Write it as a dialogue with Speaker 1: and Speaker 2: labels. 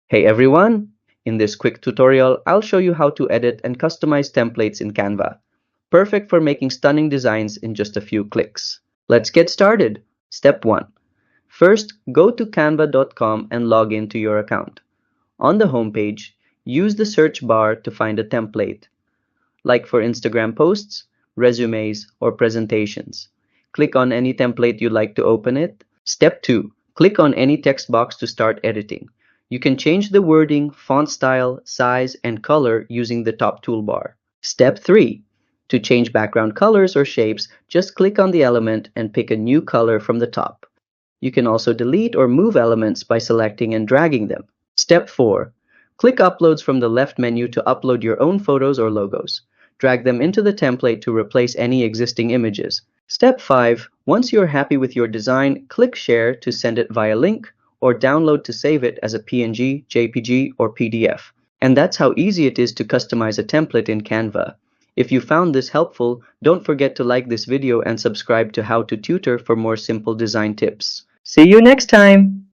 Speaker 1: Hey everyone! In this quick tutorial, I'll show you how to edit and customize templates in Canva. Perfect for making stunning designs in just a few clicks. Let's get started. Step 1. First, go to canva.com and log into your account. On the homepage, use the search bar to find a template, like for Instagram posts, resumes, or presentations. Click on any template you'd like to open it. Step 2. Click on any text box to start editing. You can change the wording, font style, size, and color using the top toolbar. Step 3. To change background colors or shapes, just click on the element and pick a new color from the top. You can also delete or move elements by selecting and dragging them. Step 4. Click Uploads from the left menu to upload your own photos or logos. Drag them into the template to replace any existing images. Step 5. Once you're happy with your design, click Share to send it via link or download to save it as a PNG, JPG, or PDF. And that's how easy it is to customize a template in Canva. If you found this helpful, don't forget to like this video and subscribe to How to Tutor for more simple design tips. See you next time!